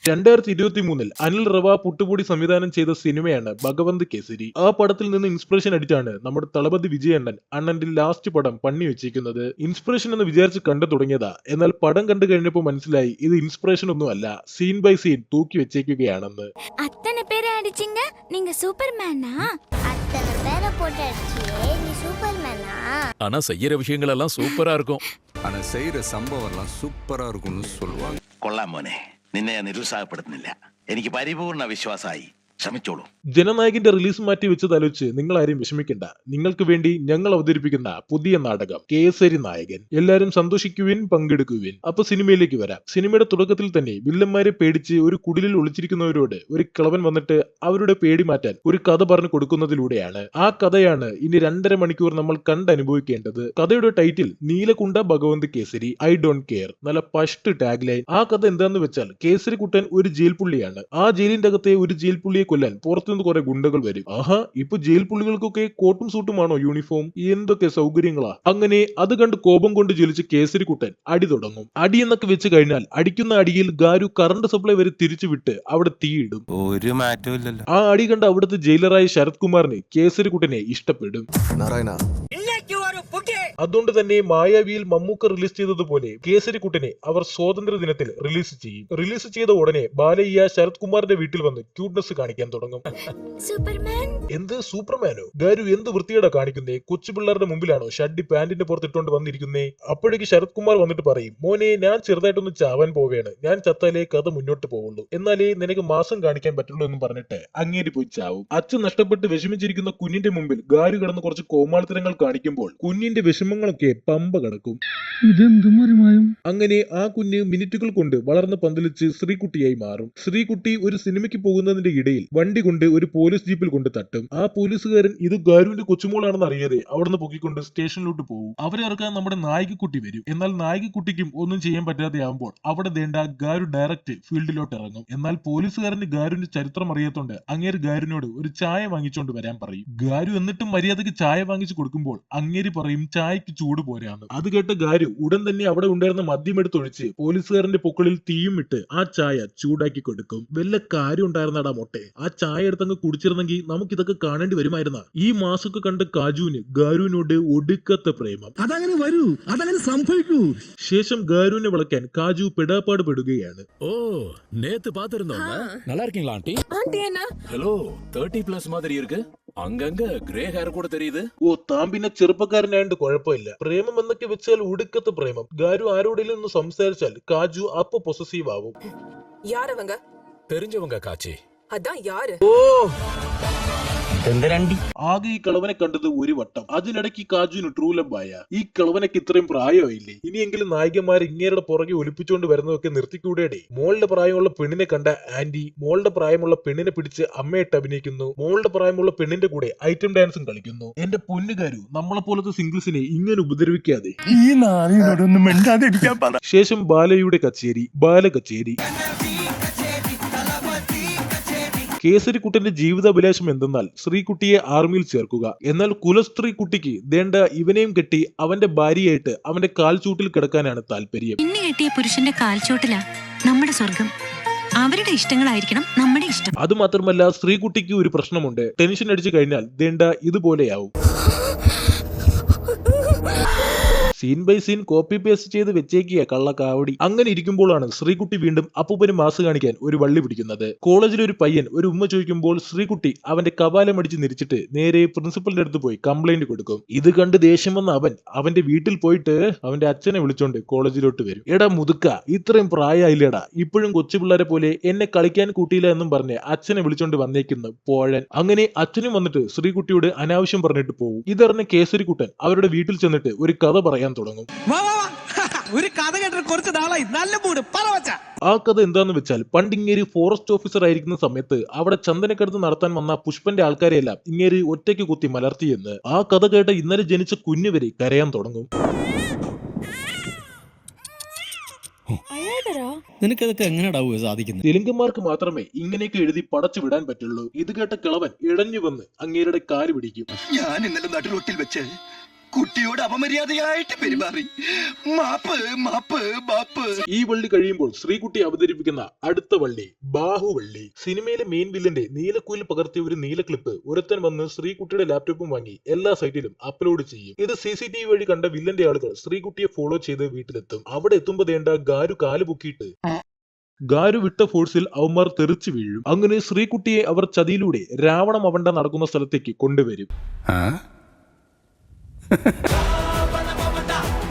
2023 അനിൽ റവ പുട്ടുപൊടി സംവിധാനം ചെയ്ത സിനിമയാണ് ഭഗവന്ത് കേസരി. ആ പടത്തിൽ നിന്ന് ഇൻസ്പിറേഷൻ അടിച്ചാണ് നമ്മുടെ തളപതി വിജയണ്ണൻ അണ്ണന്റെ ലാസ്റ്റ് പടം പണി വെച്ചിരിക്കുന്നത്. ഇൻസ്പിറേഷൻ എന്ന് വിചാരിച്ച് കണ്ടു തുടങ്ങിയതാ. എന്നാൽ പടം കണ്ടു കഴിഞ്ഞപ്പോൾ മനസ്സിലായി ഇത് ഇൻസ്പിറേഷൻ ഒന്നും അല്ല, സീൻ ബൈ സീൻ തൂക്കി വെച്ചേക്കുകയാണെന്ന്. அத்தனை பேரை அடிச்சிங்க, நீங்க சூப்பர்மேனா? அத்தனை பேரை போட்டு அடிச்சியே நீ சூப்பர்மேனா? ஆனா செய்யற விஷயங்கள் எல்லாம் சூப்பரா இருக்கும். ஆனா செய்யற சம்பவம் எல்லாம் சூப்பரா இருக்கும்னு சொல்லுவாங்க. കൊള്ളാം മോനെ, നിന്നെ ഞാൻ നിരുത്സാഹപ്പെടുത്തുന്നില്ല. എനിക്ക് പരിപൂർണ വിശ്വാസമായി. ശ്രമിച്ചോളൂ. ജനനായകന്റെ റിലീസ് മാറ്റി വെച്ചതാലോചിച്ച് നിങ്ങൾ ആരും വിഷമിക്കണ്ട. നിങ്ങൾക്ക് വേണ്ടി ഞങ്ങൾ അവതരിപ്പിക്കുന്ന പുതിയ നാടകം കേസരി നായകൻ. എല്ലാരും സന്തോഷിക്കുവിൻ, പങ്കെടുക്കുവിൻ. അപ്പൊ സിനിമയിലേക്ക് വരാം. സിനിമയുടെ തുടക്കത്തിൽ തന്നെ വില്ലന്മാരെ പേടിച്ച് ഒരു കുടിലിൽ ഒളിച്ചിരിക്കുന്നവരോട് ഒരു കിളവൻ വന്നിട്ട് അവരുടെ പേടി മാറ്റാൻ ഒരു കഥ പറഞ്ഞു കൊടുക്കുന്നതിലൂടെയാണ്. ആ കഥയാണ് ഇനി 2.5 മണിക്കൂർ നമ്മൾ കണ്ടനുഭവിക്കേണ്ടത്. കഥയുടെ title Nelakonda Bhagavanth Kesari, I don't care. നല്ല ഫസ്റ്റ് ടാഗ് ലൈൻ. ആ കഥ എന്താന്ന് വെച്ചാൽ കേസരി കുട്ടൻ ഒരു ജയിൽ പുള്ളിയാണ്. ആ ജയിലിന്റെ അകത്തെ ഒരു ജയിൽ പുള്ളിയെ കൊല്ലാൻ പുറത്തുനിന്ന് കുറെ ഗുണ്ടകൾ വരും. ആഹാ, ഇപ്പൊ ജയിൽ പുള്ളികൾക്കൊക്കെ കോട്ടും സൂട്ടുമാണോ യൂണിഫോം? എന്തൊക്കെ സൗകര്യങ്ങളാ! അങ്ങനെ അത് കണ്ട് കോപം കൊണ്ട് ജ്വലിച്ച് കേസരിക്കുട്ടൻ അടി തുടങ്ങും. അടി എന്നൊക്കെ വെച്ച് കഴിഞ്ഞാൽ അടിക്കുന്ന അടിയിൽ ഗാരു കറണ്ട് സപ്ലൈ വരെ തിരിച്ചു വിട്ട് അവിടെ തീയിടും. ഒരു മാറ്റവും ഇല്ലല്ലോ. ആ അടി കണ്ട് അവിടുത്തെ ജയിലറായ ശരത് കുമാറിന് കേസരിക്കുട്ടനെ ഇഷ്ടപ്പെടും. നാരായണ, അതുകൊണ്ട് തന്നെ മായാവിയിൽ മമ്മൂക്ക റിലീസ് ചെയ്തതുപോലെ കേസരിക്കുട്ടനെ അവർ സ്വാതന്ത്ര്യ ദിനത്തിൽ റിലീസ് ചെയ്യും. റിലീസ് ചെയ്ത ഉടനെ ബാലയ്യ ശരത് കുമാറിന്റെ വീട്ടിൽ വന്ന് ക്യൂട്ട്നെസ് കാണിക്കാൻ തുടങ്ങും. சூப்பர்மேன் എന്ത് സൂപ്പർമാനോ? ഗാരു എന്ത് വൃത്തിയോടെ കാണിക്കുന്നേ? കൊച്ചു പിള്ളേരുടെ മുമ്പിലാണോ ഷഡ്ഡി പാന്റിന്റെ പുറത്ത് ഇട്ടോണ്ട് വന്നിരിക്കുന്നേ? അപ്പോഴേക്ക് ശരത് കുമാർ വന്നിട്ട് പറയും, മോനെ ഞാൻ ചെറുതായിട്ടൊന്ന് ചാവാൻ പോവുകയാണ്, ഞാൻ ചത്താലേ കഥ മുന്നോട്ട് പോവുള്ളൂ, എന്നാലേ നിനക്ക് മാസം കാണിക്കാൻ പറ്റുള്ളൂ എന്ന് പറഞ്ഞിട്ട് അങ്ങേര് പോയി ചാവും. അച്ഛൻ നഷ്ടപ്പെട്ട് വിഷമിച്ചിരിക്കുന്ന കുഞ്ഞിന്റെ മുമ്പിൽ ഗാരു കിടന്ന് കുറച്ച് കോമാളിത്തരങ്ങൾ കാണിക്കുമ്പോൾ കുഞ്ഞിന്റെ വിഷമങ്ങളൊക്കെ പമ്പ കിടക്കും. അങ്ങനെ ആ കുഞ്ഞ് മിനിറ്റുകൾ കൊണ്ട് വളർന്ന് പന്തലിച്ച് ശ്രീകുട്ടിയായി മാറും. ശ്രീകുട്ടി ഒരു സിനിമയ്ക്ക് പോകുന്നതിന്റെ ഇടയിൽ വണ്ടി കൊണ്ട് ഒരു പോലീസ് ജീപ്പിൽ കൊണ്ട് തട്ടും. ആ പോലീസുകാരൻ ഇത് ഗാരുവിന്റെ കൊച്ചുമോളാണെന്ന് അറിയാതെ അവിടുന്ന് പൊക്കിക്കൊണ്ട് സ്റ്റേഷനിലോട്ട് പോകും. അവരെ ഇറക്കാൻ നമ്മുടെ നായികക്കുട്ടി വരും. എന്നാൽ നായികക്കുട്ടിക്കും ഒന്നും ചെയ്യാൻ പറ്റാതെ ആവുമ്പോൾ അവിടെ ദേണ്ട ഗാരു ഡയറക്റ്റ് ഫീൽഡിലോട്ട് ഇറങ്ങും. എന്നാൽ പോലീസുകാരന് ഗാരുവിന്റെ ചരിത്രം അറിയാത്തോണ്ട് അങ്ങേര് ഗാരുവിനോട് ഒരു ചായ വാങ്ങിച്ചോണ്ട് വരാൻ പറയും. ഗാരു എന്നിട്ടും മര്യാദക്ക് ചായ വാങ്ങിച്ചു കൊടുക്കുമ്പോൾ അങ്ങേര് പറയും ചായക്ക് ചൂട് പോരാന്ന്. അത് കേട്ട ഗാരു ഉടൻ തന്നെ അവിടെ ഉണ്ടായിരുന്ന മദ്യം എടുത്തൊഴിച്ച് പോലീസുകാരന്റെ പൊക്കളിൽ തീയും ഇട്ട് ആ ചായ ചൂടാക്കി കൊടുക്കും. വല്ല കാര്യം ഉണ്ടായിരുന്നടാ മൊട്ടെ, ആ ചായ എടുത്തങ്ങ് കുടിച്ചിരുന്നെങ്കിൽ നമുക്കിതൊക്കെ കാണേണ്ടി വരുമായിരുന്ന. ഈ മാസൊക്കെ കണ്ട കാജുവിന് ഗാരുവിനോട് ഒടുക്കത്ത പ്രേമം. അതങ്ങനെ വരൂ, അതങ്ങനെ സംഭവിക്കൂ. ശേഷം ഗാരുവിനെ വിളക്കാൻ കാജു പെടാപ്പാട് പെടുകയാണ്. ஓ, நேத்து பாத்திருந்தோம். நல்லா இருக்கீங்களா ஆண்டி? ஆண்டி என்ன? ஹலோ, 30+ மாதிரி இருக்கு. அங்கங்க கிரே ஹேர் கூட தெரியுது. ഓ, താൻ പിന്നെ ചെറുപ്പക്കാരനായോണ്ട് കുഴപ്പമില്ല. പ്രേമം എന്നൊക്കെ വെച്ചാൽ ഒടുക്കത്തെ പ്രേമം. ഗാരു ആരോടെങ്കിലും ഒന്ന് സംസാരിച്ചാൽ കാജു അപ്പൊ പൊസസീവ് ആവും. யார் அவங்க? தெரிஞ்சவங்க காச்சி. அதான் யாரு? ആകെ ഈ കളവനെ കണ്ടത് ഒരു വട്ടം. അതിനിടയ്ക്ക് കാജുവിന് ട്രൂ ലവ് ആയ. ഈ കളവനൊക്കെ ഇത്രയും പ്രായമായില്ലേ? ഇനിയെങ്കിലും നായികമാർ ഇങ്ങേരുടെ പുറകെ ഒലിപ്പിച്ചുകൊണ്ട് വരുന്നതൊക്കെ നിർത്തിക്കൂടേടെ. മോളുടെ പ്രായമുള്ള പെണ്ണിനെ കണ്ട ആന്റി മോളുടെ പ്രായമുള്ള പെണ്ണിനെ പിടിച്ച് അമ്മയായിട്ട് അഭിനയിക്കുന്നു. മോളുടെ പ്രായമുള്ള പെണ്ണിന്റെ കൂടെ ഐറ്റം ഡാൻസും കളിക്കുന്നു. എന്റെ പൊന്നുകാരു, നമ്മളെ പോലത്തെ സിംഗിൾസിനെ ഇങ്ങനെ ഉപദ്രവിക്കാതെ. ശേഷം ബാലയുടെ കച്ചേരി, ബാലകച്ചേരി. കേസരിക്കുട്ടന്റെ ജീവിതാഭിലാഷം എന്തെന്നാൽ ശ്രീകുട്ടിയെ ആർമിയിൽ ചേർക്കുക. എന്നാൽ കുലസ്ത്രീ കുട്ടിക്ക് ദേണ്ട ഇവനെയും കെട്ടി അവന്റെ ഭാര്യയായിട്ട് അവന്റെ കാൽച്ചൂട്ടിൽ കിടക്കാനാണ് താല്പര്യം. ഇന്ന് കെട്ടിയ പുരുഷന്റെ കാൽച്ചോട്ടിലാ നമ്മുടെ സ്വർഗം. അവരുടെ ഇഷ്ടങ്ങളായിരിക്കണം നമ്മുടെ ഇഷ്ടം. അത് മാത്രമല്ല ശ്രീകുട്ടിക്ക് ഒരു പ്രശ്നമുണ്ട്. ടെൻഷൻ അടിച്ചു കഴിഞ്ഞാൽ ദേണ്ട ഇതുപോലെയാവും. Scene by scene copy paste ചെയ്ത് വെച്ചേക്കിയ കള്ളക്കാവടി. അങ്ങനെ ഇരിക്കുമ്പോഴാണ് ശ്രീകുട്ടി വീണ്ടും അപ്പൂപ്പന് മാസ് കാണിക്കാൻ ഒരു വള്ളി പിടിക്കുന്നത്. കോളേജിൽ ഒരു പയ്യൻ ഒരു ഉമ്മ ചോദിക്കുമ്പോൾ ശ്രീകുട്ടി അവന്റെ കപാലം അടിച്ച് നിരിച്ചിട്ട് നേരെ പ്രിൻസിപ്പലിന്റെ അടുത്ത് പോയി കംപ്ലൈന്റ് കൊടുക്കും. ഇത് കണ്ട് ദേഷ്യം വന്ന അവന്റെ വീട്ടിൽ പോയിട്ട് അവന്റെ അച്ഛനെ വിളിച്ചോണ്ട് കോളേജിലോട്ട് വരും. എടാ മുതുക്ക, ഇത്രയും പ്രായമായില്ലേടാ, ഇപ്പോഴും കൊച്ചു പിള്ളേരെ പോലെ എന്നെ കളിക്കാൻ കൂട്ടിയില്ല എന്നും പറഞ്ഞ് അച്ഛനെ വിളിച്ചോണ്ട് വന്നേക്കുന്നു പോഴൻ. അങ്ങനെ അച്ഛനും വന്നിട്ട് ശ്രീകുട്ടിയോട് അനാവശ്യം പറഞ്ഞിട്ട് പോകും. ഇതറിഞ്ഞ കേസരിക്കുട്ടൻ അവരുടെ വീട്ടിൽ ചെന്നിട്ട് ഒരു കഥ പറയാൻ തുടങ്ങും. ഒരു കഥ കേട്ടിട്ട് കുറച്ച് നാളായി, നല്ല മൂട് പറവച്ച. ആ കഥ എന്താന്ന് വെച്ചാൽ പണ്ട് ഇങ്ങേര് ഫോറസ്റ്റ് ഓഫീസർ ആയിരിക്കുന്ന സമയത്ത് അവിടെ ചന്ദനക്കടത്ത് നടത്താൻ വന്ന പുഷ്പന്റെ ആൾക്കാരെയെല്ലാം ഇങ്ങേര് ഒറ്റയ്ക്ക് കുത്തി മലർത്തിയെന്ന്. ആ കഥ കേട്ട ഇന്നലെ ജനിച്ച കുഞ്ഞു വരെ കരയാൻ തുടങ്ങും. നിനക്കതൊക്കെ എങ്ങനെയാ സാധിക്കുന്നത്? തെലുങ്കന്മാർക്ക് മാത്രമേ ഇങ്ങനെയൊക്കെ എഴുതി പടച്ചു വിടാൻ പറ്റുള്ളൂ. ഇത് കേട്ട കിളവൻ ഇടഞ്ഞു വന്ന് അങ്ങേരുടെ കാല് പിടിക്കും. ഞാൻ ഇന്നലെ നടുറോട്ടിൽ വെച്ച് കുട്ടിയോട് അപമര്യാദയായിട്ട് പെരുമാറി. മാപ്പ് മാപ്പ് മാപ്പ്. ഈ വള്ളി കഴിയുമ്പോൾ ശ്രീകുട്ടി അവതരിപ്പിക്കുന്ന അടുത്ത വള്ളി ബാഹുവള്ളി. സിനിമയിലെ മെയിൻ വില്ലന്റെ നീലക്കുയിൽ പകർത്തിയ ഒരു നീല ക്ലിപ്പ് ഒരുത്തൻ വന്ന് ശ്രീകുട്ടിയുടെ ലാപ്ടോപ്പും വാങ്ങി എല്ലാ സൈറ്റിലും അപ്ലോഡ് ചെയ്യും. ഇത് CCTV വഴി കണ്ട വില്ലന്റെ ആളുകൾ ശ്രീകുട്ടിയെ ഫോളോ ചെയ്ത് വീട്ടിലെത്തും. അവിടെ എത്തുമ്പോ വേണ്ട ഗാരു കാല് പൊക്കിയിട്ട് ഗാരു വിട്ട ഫോഴ്സിൽ അവന്മാർ തെറിച്ചു വീഴും. അങ്ങനെ ശ്രീകുട്ടിയെ അവർ ചതിയിലൂടെ രാവണ അവണ്ട നടക്കുന്ന സ്ഥലത്തേക്ക് കൊണ്ടുവരും.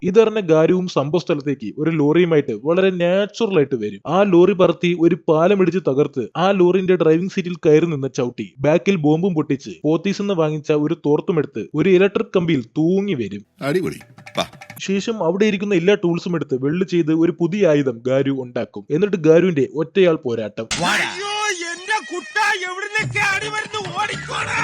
ഇതറിഞ്ഞ ഗാരുവും സംഭവ സ്ഥലത്തേക്ക് ഒരു ലോറിയുമായിട്ട് വളരെ നാച്ചുറൽ ആയിട്ട് വരും. ആ ലോറി പറത്തി ഒരു പാലമിടിച്ച് തകർത്ത് ആ ലോറിന്റെ ഡ്രൈവിംഗ് സീറ്റിൽ കയറി നിന്ന് ചവിട്ടി ബാക്കിൽ ബോംബും പൊട്ടിച്ച് പോത്തീസ് വാങ്ങിച്ച ഒരു തോർത്തുമെടുത്ത് ഒരു ഇലക്ട്രിക് കമ്പിയിൽ തൂങ്ങി വരും. അടിപൊളി. ശേഷം അവിടെ ഇരിക്കുന്ന എല്ലാ ടൂൾസും എടുത്ത് വെള്ളി ചെയ്ത് ഒരു പുതിയ ആയുധം ഗാരു ഉണ്ടാക്കും. എന്നിട്ട് ഗാരുവിന്റെ ഒറ്റയാൾ പോരാട്ടം. എന്റെ കുട്ട എവിടുന്നൊക്കെ അടി വരുന്നു ഓടിക്കോടാ.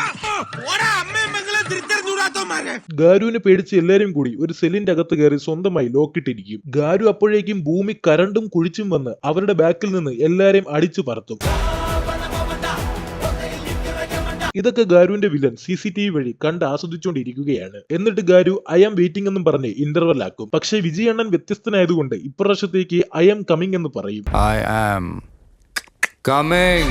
ഗാരുവിനെ പേടിച്ച് എല്ലാരും കൂടി ഒരു സെല്ലിന്റെ അകത്ത് കയറി സ്വന്തമായി ലോക്കിട്ടിരിക്കും. ഗാരു അപ്പോഴേക്കും ഭൂമി കരണ്ടും കുഴിച്ചും വന്ന് അവരുടെ ബാക്കിൽ നിന്ന് എല്ലാരെയും അടിച്ചു പറത്തും. ഇതൊക്കെ ഗാരുവിന്റെ വില്ലൻ CCTV വഴി കണ്ട് ആസ്വദിച്ചുകൊണ്ടിരിക്കുകയാണ്. എന്നിട്ട് ഗാരു ഐ ആം വെയിറ്റിംഗ് എന്നും പറഞ്ഞ് ഇന്റർവെൽ ആക്കും. പക്ഷേ വിജയണ്ണൻ വ്യത്യസ്തനായതുകൊണ്ട് ഇപ്രാവശ്യത്തേക്ക് ഐ ആം കമ്മിങ് എന്ന് പറയും. I am coming.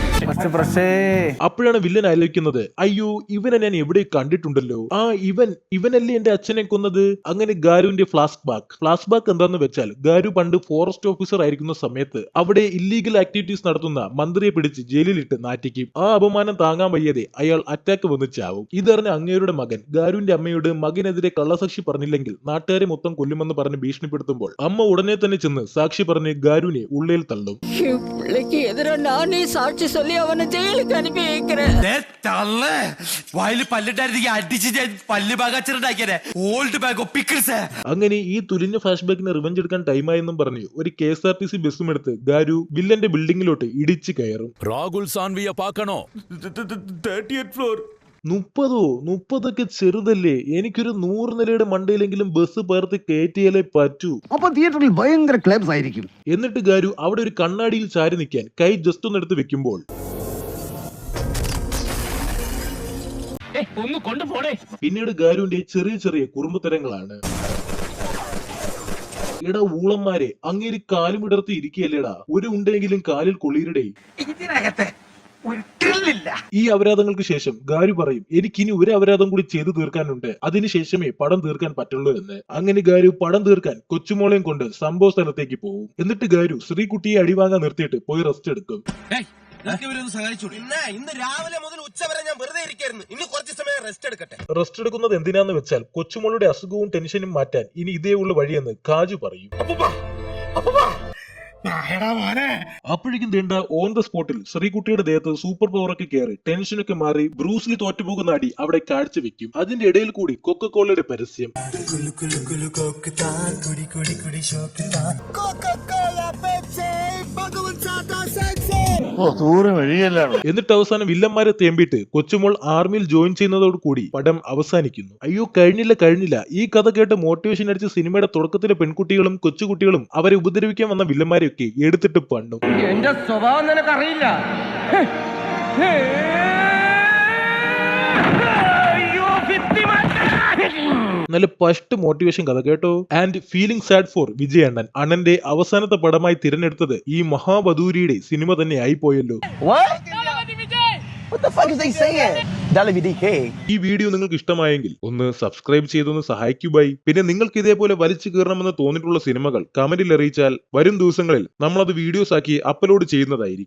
അപ്പോഴാണ് വില്ലൻ ആലോചിക്കുന്നത്, അയ്യോ ഇവനെ ഞാൻ എവിടെ കണ്ടിട്ടുണ്ടല്ലോ, ആ ഇവനല്ലേ എന്റെ അച്ഛനെ കൊന്നത്. അങ്ങനെ ഗാരുവിന്റെ ഫ്ലാഷ് ബാക്ക് എന്താന്ന് വെച്ചാൽ ഗാരു പണ്ട് ഫോറസ്റ്റ് ഓഫീസർ ആയിരിക്കുന്ന സമയത്ത് അവിടെ ഇല്ലീഗൽ ആക്ടിവിറ്റീസ് നടത്തുന്ന മന്ത്രിയെ പിടിച്ച് ജയിലിലിട്ട് നാറ്റിക്കും. ആ അപമാനം താങ്ങാൻ വയ്യാതെ അയാൾ അറ്റാക്ക് വന്ന് ചാവും. ഇതറിഞ്ഞ അങ്ങേരുടെ മകൻ ഗാരുവിന്റെ അമ്മയോട് മകനെതിരെ കള്ളസാക്ഷി പറഞ്ഞില്ലെങ്കിൽ നാട്ടുകാരെ മൊത്തം കൊല്ലുമെന്ന് പറഞ്ഞ് ഭീഷണിപ്പെടുത്തുമ്പോൾ അമ്മ ഉടനെ തന്നെ ചെന്ന് സാക്ഷി പറഞ്ഞ് ഗാരുവിനെ ഉള്ളിൽ തള്ളും. நானே சாட்சி சொல்லி அவனை ஜெயிலுக்கு அனுப்பி வைக்கிறேன். വായിൽ പല്ലിട്ടായിരുന്നെങ്കിൽ അടിച്ച് ഞാൻ പല്ല് ബാഗാച്ചിട്ടുണ്ടാക്കിയേ ഓൾഡ് ബാഗോ പിക്കിൾസ്. അങ്ങനെ ഈ തുലിഞ്ഞ ഫ്ലാഷ് ബാക്കിന് റിവഞ്ച് എടുക്കാൻ ടൈമായെന്നും പറഞ്ഞു ഒരു KSRTC ബസ്സും എടുത്ത് ഗാരു വില്ലന്റെ ബിൽഡിംഗിലോട്ട് ഇടിച്ചു കയറും. ராகுல் சான்விய பார்க்கணும். 38th floor. 30 ചെറുതല്ലേ, എനിക്കൊരു 100 നിലയുടെ മണ്ടയിലെങ്കിലും ബസ് പേർത്ത് കയറ്റിയാലേ പറ്റൂ. അപ്പൊ തിയേറ്ററിൽ ഭയങ്കര ക്ലബ്സ് ആയിരിക്കും. എന്നിട്ട് ഗാരു അവിടെ ഒരു കണ്ണാടിയിൽ ചാരി നിൽക്കാൻ കൈ ജസ്റ്റ് ഒന്ന് എടുത്ത് വെക്കുമ്പോൾ പിന്നീട് ഗാരുവിന്റെ ചെറിയ ചെറിയ കുറുമ്പത്തരങ്ങളാണ്. എടാ ഊളന്മാരെ, അങ്ങേര് കാലും ഇടർത്തി ഇരിക്കുകയല്ലേടാ, ഒരു ഉണ്ടെങ്കിലും കാലിൽ കൊള്ളിയിടേ. ഇതിനകത്ത് ഈ അപരാധങ്ങൾക്ക് ശേഷം ഗാരു പറയും, എനിക്കിനി ഒരു അപരാധം കൂടി ചെയ്തു തീർക്കാനുണ്ട്, അതിനുശേഷമേ പടം തീർക്കാൻ പറ്റുള്ളൂ എന്ന്. അങ്ങനെ ഗാരു പടം തീർക്കാൻ കൊച്ചുമോളെയും കൊണ്ട് സംഭവ സ്ഥലത്തേക്ക് പോകും. എന്നിട്ട് ഗാരു ശ്രീകുട്ടിയെ അടിവാങ്ങാൻ നിർത്തിയിട്ട് പോയി റെസ്റ്റ് എടുക്കും. ഇന്ന് രാവിലെ മുതൽ ഉച്ചവരെ ഞാൻ വെറുതെ ഇരിക്കായിരുന്നു. ഇന്ന് കുറച്ച് സമയം റെസ്റ്റ് എടുക്കട്ടെ. റെസ്റ്റ് എടുക്കുന്നത് എന്തിനാന്ന് വെച്ചാൽ കൊച്ചുമോളുടെ അസുഖവും ടെൻഷനും മാറ്റാൻ ഇനി ഇതേ ഉള്ള വഴിയെന്ന് കാജു പറയും. അപ്പോഴേക്കും വേണ്ട ഓൺ ദ സ്പോട്ടിൽ ശ്രീകുട്ടിയുടെ ദേഹത്ത് സൂപ്പർ പവർ ഒക്കെ കയറി ടെൻഷനൊക്കെ മാറി ബ്രൂസ്ലി തോറ്റുപോകുന്ന അടി അവിടെ കാഴ്ചവെക്കും. അതിന്റെ ഇടയിൽ കൂടി കൊക്കക്കോളയുടെ പരസ്യം. എന്നിട്ട് അവസാനം വില്ലന്മാരെ തേമ്പിട്ട് കൊച്ചുമോൾ ആർമിയിൽ ജോയിൻ ചെയ്യുന്നതോട് കൂടി പടം അവസാനിക്കുന്നു. അയ്യോ കഴിഞ്ഞില്ല. ഈ കഥ കേട്ട് മോട്ടിവേഷൻ അടിച്ച് സിനിമയുടെ തുടക്കത്തിലെ പെൺകുട്ടികളും കൊച്ചുകുട്ടികളും അവരെ ഉപദ്രവിക്കാൻ വന്ന വില്ലന്മാരെയൊക്കെ എടുത്തിട്ട് പണ്ണും. എന്റെ സ്വഭാവം നിനക്കറിയില്ല. നല്ല ഫസ്റ്റ് മോട്ടിവേഷൻ കഥ കേട്ടോ. ആൻഡ് ഫീലിംഗ് സാഡ് ഫോർ വിജയണ്ണൻ. അണ്ണന്റെ അവസാനത്തെ പടമായി തിരഞ്ഞെടുത്തത് ഈ മഹാബദൂരിയുടെ സിനിമ തന്നെ ആയിപ്പോയല്ലോ. ഈ വീഡിയോ നിങ്ങൾക്ക് ഇഷ്ടമായെങ്കിൽ ഒന്ന് സബ്സ്ക്രൈബ് ചെയ്തൊന്ന് സഹായിക്കൂ ബൈ. പിന്നെ നിങ്ങൾക്ക് ഇതേപോലെ വലിച്ചു കീറണമെന്ന് തോന്നിയിട്ടുള്ള സിനിമകൾ കമന്റിൽ അറിയിച്ചാൽ വരും ദിവസങ്ങളിൽ നമ്മളത് വീഡിയോസ് ആക്കി അപ്ലോഡ് ചെയ്യുന്നതായിരിക്കും.